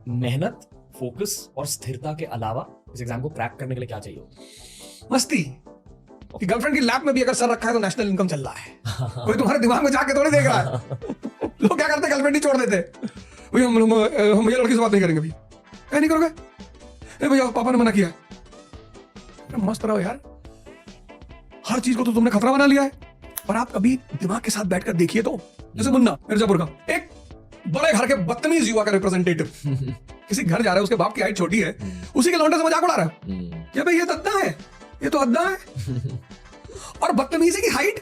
मेहनत, फोकस और स्थिरता के अलावा इस एग्जाम को क्रैक करने के लिए क्या चाहिए? मस्ती कि गर्लफ्रेंड की लैप में भी अगर सर रखा है तो नेशनल इनकम चल रहा है। कोई तुम्हारे दिमाग में जाके थोड़ी देख रहा है। लोग क्या करते हैं, गर्लफ्रेंड ही छोड़ देते हैं। भैया हम भैया लड़की से बात नहीं करेंगे भैया। क्या नहीं करोगे? भैया पापा ने मना किया है। मस्त रहो यार, हर चीज को तो तुमने खतरा बना लिया है। पर आप कभी दिमाग के साथ बैठकर देखिए तो, जैसे मुन्ना मिर्जापुर का एक बड़े घर के बदतमीज युवा का रिप्रेजेंटेटिव किसी घर जा रहा है, उसके बाप की हाइट छोटी है, उसी के लौंडे से मजाक उड़ा रहा है कि भाई ये तो अद्दा है, ये तो अद्दा है। और बदतमीजी की हाइट,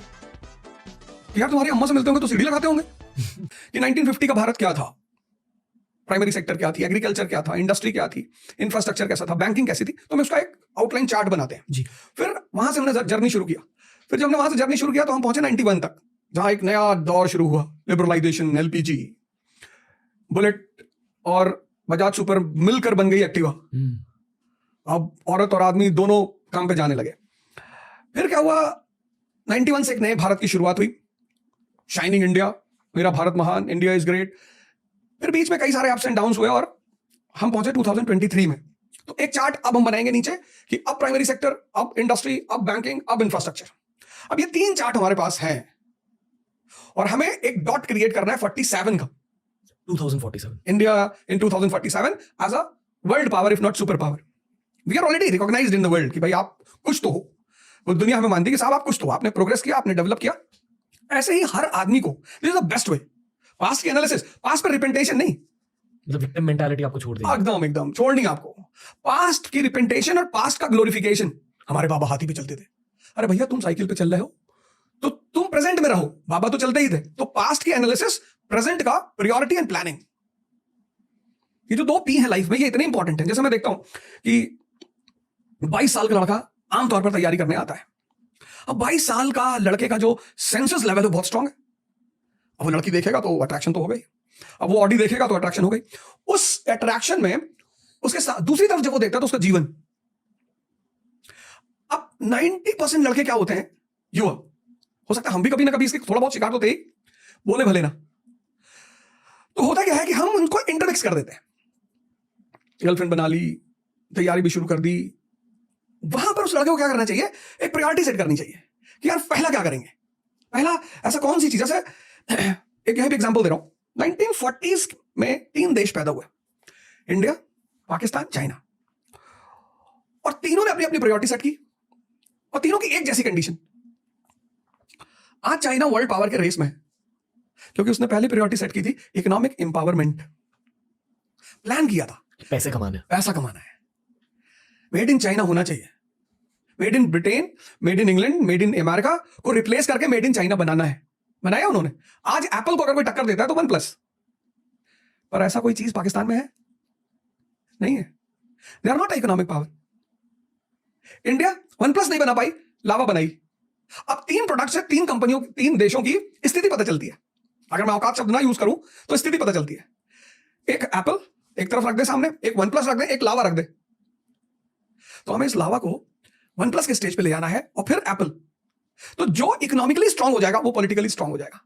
यार तुम्हारी अम्मा से मिलते होंगे तो सीढ़ी लगाते होंगे। कि 1950 का भारत क्या था, प्राइमरी सेक्टर क्या थी, एग्रीकल्चर क्या था, इंडस्ट्री क्या थी, इंफ्रास्ट्रक्चर कैसा था, बैंकिंग कैसी थी, तो हम उसका एक आउटलाइन चार्ट बनाते हैं जी। फिर वहां से हमने जर्नी शुरू किया। फिर जब हमने वहां से जर्नी शुरू किया तो हम पहुंचे 91 तक, जहां एक नया दौर शुरू हुआ, लिबरलाइजेशन, एलपीजी, बुलेट और बजाज सुपर मिलकर बन गई एक्टिवा। अब औरत और आदमी दोनों काम पे जाने लगे। फिर क्या हुआ, 91 से एक नए भारत की शुरुआत हुई, शाइनिंग इंडिया, मेरा भारत महान, इंडिया इज ग्रेट। फिर बीच में कई सारे अप्स एंड डाउन्स हुए और हम पहुंचे 2023 में। तो एक चार्ट अब हम बनाएंगे नीचे कि अब प्राइमरी सेक्टर, अब इंडस्ट्री, अब बैंकिंग, अब इंफ्रास्ट्रक्चर। अब ये 3 चार्ट हमारे पास हैं और हमें एक डॉट क्रिएट करना है 47 का, 2047 India in 2047 as a world power if not super power. We are already recognised in the world कि भाई आप कुछ तो हो, वो दुनिया हमें मानती है कि साहब आप कुछ तो हो, आपने प्रोग्रेस किया, आपने डेवलप किया। ऐसे ही हर आदमी को, this is the best way, past की एनालिसिस, पास्ट पर रिपेंटेशन नहीं, मतलब विक्टिम मेंटालिटी आपको छोड़ देगी। एकदम एकदम छोड़नी आपको। पास्ट की रिपेंटेशन और पास्ट का ग्लोरिफिकेशन। हमारे बाबा हाथी पे चलते थे, अरे भैया तुम साइकिल पे चल रहे हो तो तुम प्रेजेंट में रहो, बाबा तो चलते ही थे। तो पास्ट की एनालिसिस, प्रेजेंट का प्रायोरिटी एंड प्लानिंग, ये जो 2 पी है लाइफ में, ये इतने इंपॉर्टेंट है। जैसे मैं देखता हूं कि 22 साल का लड़का आमतौर पर तैयारी करने आता है। अब 22 साल का लड़के का जो सेंसेस लेवल है बहुत स्ट्रांग है। अब वो लड़की देखेगा तो अट्रैक्शन तो हो गई, अब वो ऑडी देखेगा तो अट्रैक्शन हो गई। उस अट्रैक्शन में उसके साथ दूसरी तरफ जब वो देखता है तो उसका जीवन। अब 90% लड़के क्या होते हैं, युवा, हो सकता है हम भी कभी ना कभी इसके थोड़ा बहुत शिकार तो थे ही, बोले भले ना। तो होता क्या है कि हम उनको इंटरमिक्स कर देते हैं, गर्लफ्रेंड बना ली, तैयारी भी शुरू कर दी। वहां पर उस लड़के को क्या करना चाहिए, एक प्रायोरिटी सेट करनी चाहिए कि यार पहला क्या करेंगे। पहला ऐसा कौन सी चीज, जैसे एक यहां पे एग्जांपल दे रहा हूं। 1940s में 3 देश पैदा हुए, इंडिया, पाकिस्तान, चाइना, और तीनों ने अपनी अपनी प्रायोरिटी सेट की और तीनों की एक जैसी कंडीशन। आज चाइना वर्ल्ड पावर के रेस में है क्योंकि उसने पहली प्रायोरिटी सेट की थी इकोनॉमिक एम्पावरमेंट। प्लान किया था पैसा कमाना है। मेड इन चाइना होना चाहिए, made in Britain, made in England, made in America को रिप्लेस करके मेड इन चाइना बनाना है। बनाया उन्होंने। आज एप्पल को अगर कोई टक्कर देता है तो OnePlus, पर ऐसा कोई चीज पाकिस्तान में है नहीं है। They are not economic power. India OnePlus नहीं बना पाई, लावा बनाई। अब 3 प्रोडक्ट से 3 कंपनियों, 3 देशों की स्थिति पता चलती है। अगर मैं औकात शब्द ना यूज करूं तो स्थिति पता चलती है। एक एप्पल एक तरफ रख दे सामने, एक OnePlus रख दे, एक लावा रख दे, तो हमें इस लावा को OnePlus के स्टेज पे ले आना है और फिर एप्पल। तो जो इकोनॉमिकली स्ट्रांग हो जाएगा वो पॉलिटिकली स्ट्रांग हो जाएगा।